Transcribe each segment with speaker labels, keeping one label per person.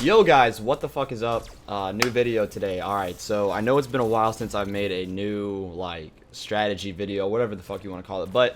Speaker 1: Yo guys, what the fuck is up? New video today. Alright, so I know it's been a while since I've made a new, like, strategy video, whatever the fuck you want to call it, but,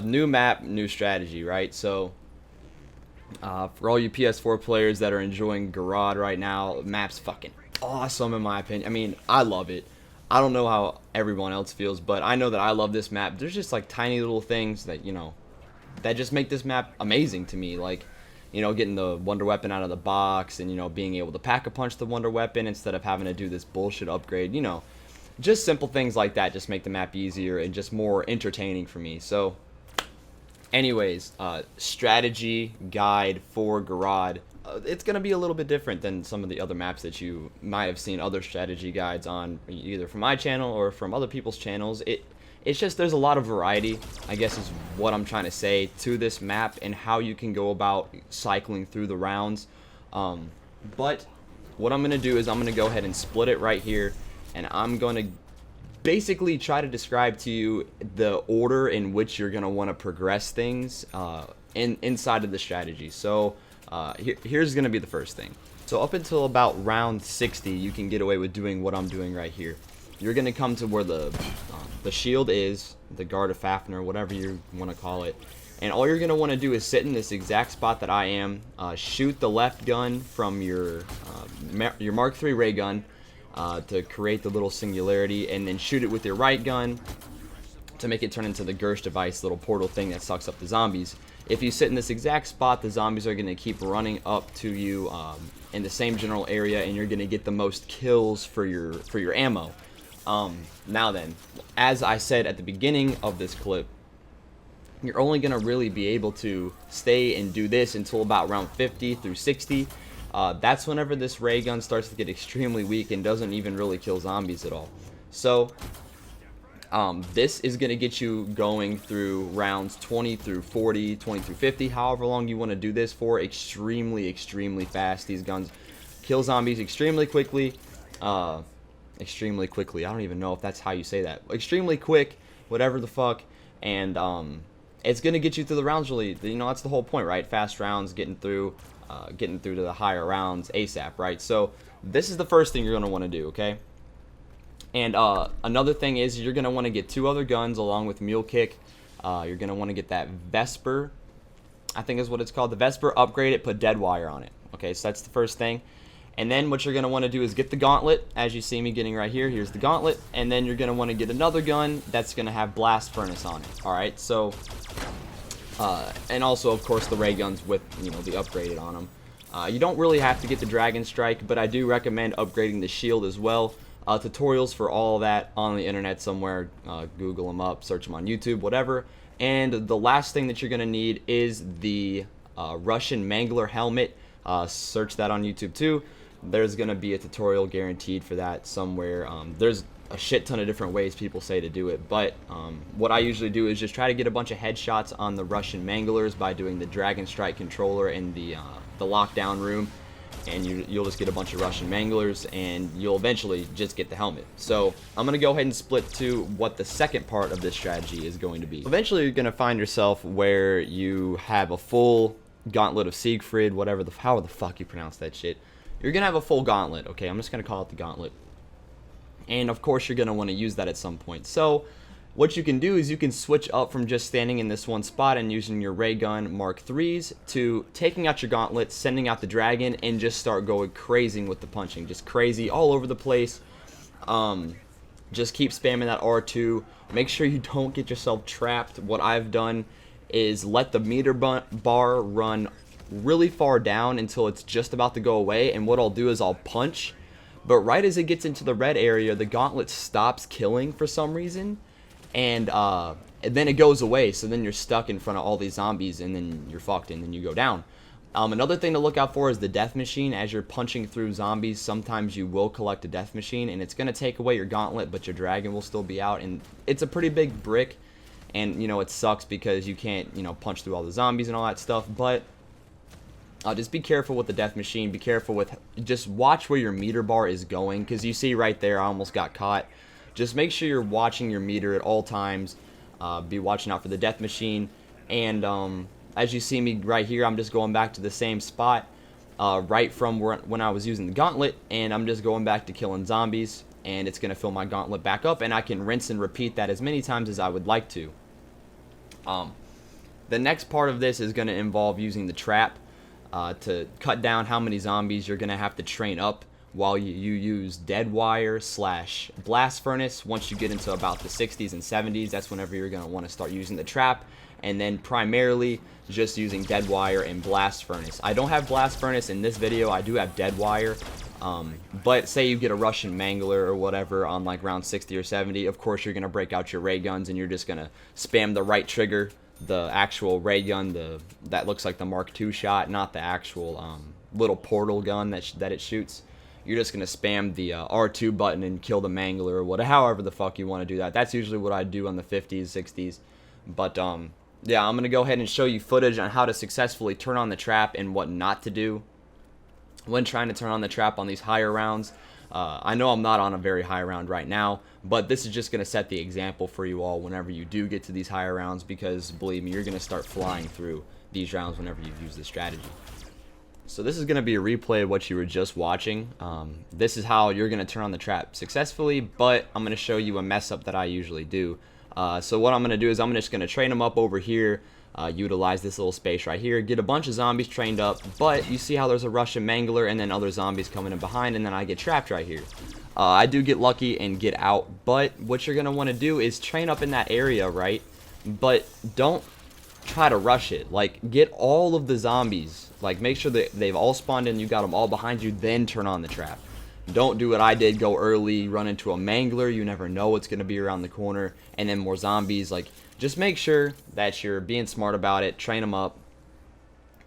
Speaker 1: new map, new strategy, right? So, for all you PS4 players that are enjoying Gorod right now, map's fucking awesome in my opinion. I mean, I love it. I don't know how everyone else feels, but I know that I love this map. There's just, like, tiny little things that, you know, that just make this map amazing to me, like, you know, getting the wonder weapon out of the box and, you know, being able to pack-a-punch the wonder weapon instead of having to do this bullshit upgrade, you know. Just simple things like that just make the map easier and just more entertaining for me. So, anyways, strategy guide for Gorod. It's going to be a little bit different than some of the other maps that you might have seen other strategy guides on, either from my channel or from other people's channels. It's just there's a lot of variety, I guess is what I'm trying to say, to this map and how you can go about cycling through the rounds. But what I'm going to do is I'm going to go ahead and split it right here, and I'm going to basically try to describe to you the order in which you're going to want to progress things inside of the strategy. So here's going to be the first thing. So up until about round 60, you can get away with doing what I'm doing right here. You're going to come to where the shield is, the guard of Fafnir, whatever you want to call it. And all you're going to want to do is sit in this exact spot that I am, shoot the left gun from your Mark III ray gun to create the little singularity, and then shoot it with your right gun to make it turn into the Gersh device little portal thing that sucks up the zombies. If you sit in this exact spot, the zombies are going to keep running up to you in the same general area, and you're going to get the most kills for your ammo. Now then, as I said at the beginning of this clip, you're only going to really be able to stay and do this until about round 50 through 60. That's whenever this ray gun starts to get extremely weak and doesn't even really kill zombies at all. So, this is going to get you going through rounds 20 through 40, 20 through 50, however long you want to do this for, extremely fast. These guns kill zombies extremely quickly. Extremely quickly. I don't even know if that's how you say that. Extremely quick, whatever the fuck, and it's gonna get you through the rounds really. You know, that's the whole point, right? Fast rounds, getting through to the higher rounds ASAP, right? So this is the first thing you're gonna want to do, okay? And another thing is you're gonna want to get two other guns along with Mule Kick. You're gonna want to get that Vesper, I think is what it's called. The Vesper, upgrade it, put dead wire on it. Okay, so that's the first thing. And then what you're going to want to do is get the gauntlet, as you see me getting right here. Here's the gauntlet. And then you're going to want to get another gun that's going to have blast furnace on it. Alright, so, and also, of course, the ray guns with, you know, the upgraded on them. You don't really have to get the Dragon Strike, but I do recommend upgrading the shield as well. Tutorials for all of that on the internet somewhere. Google them up, search them on YouTube, whatever. And the last thing that you're going to need is the Russian Mangler helmet. Search that on YouTube too. There's going to be a tutorial guaranteed for that somewhere. There's a shit ton of different ways people say to do it, but what I usually do is just try to get a bunch of headshots on the Russian Manglers by doing the Dragon Strike controller in the lockdown room, and you'll just get a bunch of Russian Manglers, and you'll eventually just get the helmet. So I'm going to go ahead and split to what the second part of this strategy is going to be. Eventually you're going to find yourself where you have a full gauntlet of Siegfried, how the fuck you pronounce that shit. You're gonna have a full gauntlet, okay? I'm just gonna call it the gauntlet. And of course you're gonna want to use that at some point. So what you can do is you can switch up from just standing in this one spot and using your ray gun Mark IIIs to taking out your gauntlet, sending out the dragon, and just start going crazy with the punching. Just crazy all over the place. Just keep spamming that R2. Make sure you don't get yourself trapped. What I've done is let the meter bar run really far down until it's just about to go away, and what I'll do is I'll punch, but right as it gets into the red area, the gauntlet stops killing for some reason, and then it goes away, so then you're stuck in front of all these zombies, and then you're fucked, and then you go down. Another thing to look out for is the death machine. As you're punching through zombies, sometimes you will collect a death machine, and it's going to take away your gauntlet, but your dragon will still be out, and it's a pretty big brick. And, you know, it sucks because you can't, you know, punch through all the zombies and all that stuff. But just be careful with the death machine. Be careful with, just watch where your meter bar is going. Because you see right there, I almost got caught. Just make sure you're watching your meter at all times. Be watching out for the death machine. And as you see me right here, I'm just going back to the same spot. right from when I was using the gauntlet, and I'm just going back to killing zombies, and it's going to fill my gauntlet back up, and I can rinse and repeat that as many times as I would like to. The next part of this is going to involve using the trap to cut down how many zombies you're going to have to train up while you use dead wire / blast furnace. Once you get into about the 60s and 70s, that's whenever you're going to want to start using the trap, and then primarily just using dead wire and blast furnace. I don't have blast furnace in this video, I do have dead wire. But say you get a Russian mangler or whatever on like round 60 or 70, of course you're going to break out your ray guns and you're just going to spam the right trigger, the actual ray gun, that looks like the Mark II shot, not the actual little portal gun that it shoots. You're just going to spam the R2 button and kill the mangler or whatever, however the fuck you want to do that. That's usually what I do on the 50s, 60s. But yeah, I'm going to go ahead and show you footage on how to successfully turn on the trap and what not to do when trying to turn on the trap on these higher rounds. I know I'm not on a very high round right now, but this is just going to set the example for you all whenever you do get to these higher rounds, because believe me, you're going to start flying through these rounds whenever you use this strategy. So this is going to be a replay of what you were just watching. This is how you're going to turn on the trap successfully, but I'm going to show you a mess up that I usually do. So what I'm going to do is I'm just going to train them up over here, utilize this little space right here, get a bunch of zombies trained up, but you see how there's a Russian mangler and then other zombies coming in behind, and then I get trapped right here. I do get lucky and get out, but what you're going to want to do is train up in that area, right? But don't try to rush it. Like, get all of the zombies. Like, make sure that they've all spawned in, you got them all behind you, then turn on the trap. Don't do what I did, go early, run into a mangler, you never know what's going to be around the corner, and then more zombies. Like, just make sure that you're being smart about it, train them up,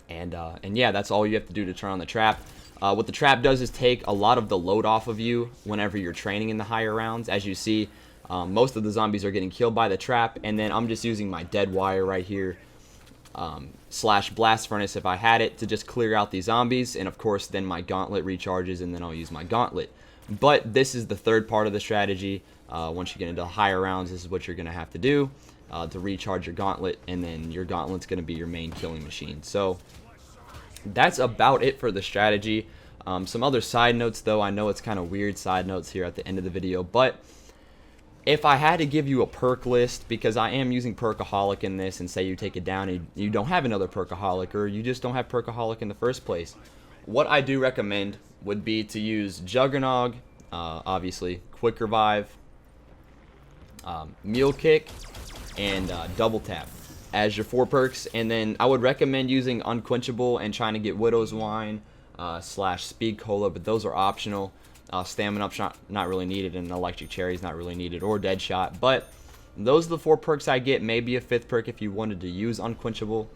Speaker 1: and yeah, that's all you have to do to turn on the trap. What the trap does is take a lot of the load off of you whenever you're training in the higher rounds. As you see, most of the zombies are getting killed by the trap, and then I'm just using my dead wire right here, / blast furnace if I had it, to just clear out these zombies, and of course then my gauntlet recharges and then I'll use my gauntlet. But this is the third part of the strategy. Once you get into higher rounds, this is what you're going to have to do to recharge your gauntlet, and then your gauntlet's going to be your main killing machine. So that's about it for the strategy. Some other side notes though, I know it's kind of weird side notes here at the end of the video, but if I had to give you a perk list, because I am using Perkaholic in this, and say you take it down and you don't have another Perkaholic, or you just don't have Perkaholic in the first place, what I do recommend would be to use Juggernog, obviously, Quick Revive, Meal Kick, and Double Tap as your 4 perks. And then I would recommend using Unquenchable and trying to get Widow's Wine / Speed Cola, but those are optional. Stamina Up's not really needed, and Electric Cherry is not really needed, or Deadshot. But those are the 4 perks I get. Maybe a 5th perk if you wanted to use Unquenchable.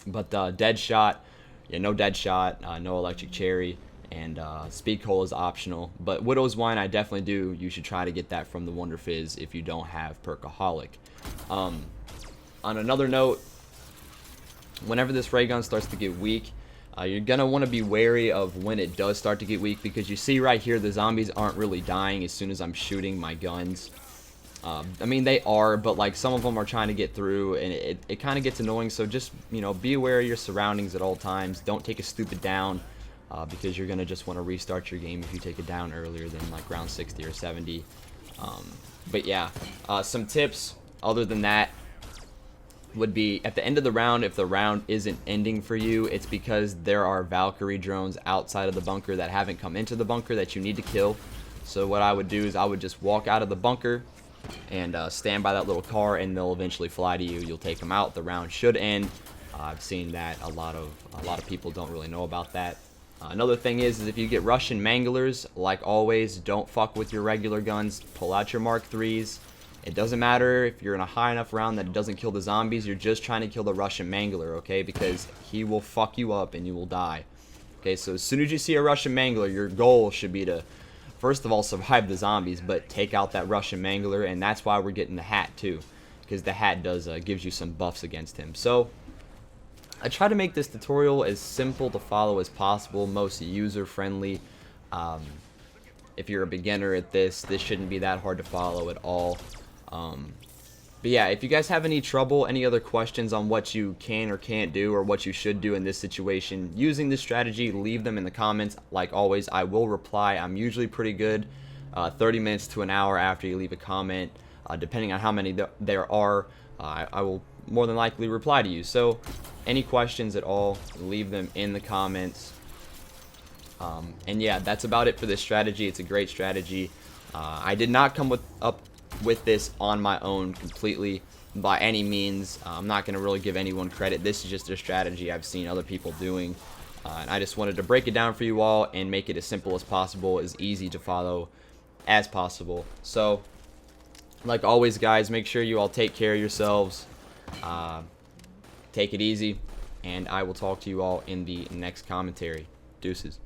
Speaker 1: But Deadshot, yeah, no Deadshot, no Electric Cherry, and Speed Cola is optional. But Widow's Wine, I definitely do. You should try to get that from the Wonder Fizz if you don't have Perkaholic. On another note, whenever this ray gun starts to get weak, you're going to want to be wary of when it does start to get weak, because you see right here the zombies aren't really dying as soon as I'm shooting my guns. I mean, they are, but like some of them are trying to get through, and it kind of gets annoying. So just, you know, be aware of your surroundings at all times. Don't take a stupid down, because you're going to just want to restart your game if you take it down earlier than like round 60 or 70. But yeah, some tips other than that would be, at the end of the round, if the round isn't ending for you, it's because there are Valkyrie drones outside of the bunker that haven't come into the bunker that you need to kill. So what I would do is I would just walk out of the bunker and stand by that little car, and they'll eventually fly to you. You'll take them out. The round should end. I've seen that a lot of people don't really know about that. Another thing is if you get Russian manglers, like always, don't fuck with your regular guns. Pull out your Mark IIIs. It doesn't matter if you're in a high enough round that it doesn't kill the zombies. You're just trying to kill the Russian mangler, okay? Because he will fuck you up and you will die. Okay, so as soon as you see a Russian mangler, your goal should be to, first of all, survive the zombies, but take out that Russian mangler, and that's why we're getting the hat too, because the hat does gives you some buffs against him. So I try to make this tutorial as simple to follow as possible, most user-friendly. If you're a beginner at this shouldn't be that hard to follow at all. But yeah, if you guys have any trouble, any other questions on what you can or can't do or what you should do in this situation using this strategy, leave them in the comments. Like always, I will reply. I'm usually pretty good 30 minutes to an hour after you leave a comment. Depending on how many there are, I will more than likely reply to you. So any questions at all, leave them in the comments. And yeah, that's about it for this strategy. It's a great strategy. I did not come up with this on my own completely by any means. I'm not going to really give anyone credit. This is just a strategy I've seen other people doing. And I just wanted to break it down for you all and make it as simple as possible, as easy to follow as possible. So, like always, guys, make sure you all take care of yourselves. Take it easy. And I will talk to you all in the next commentary. Deuces.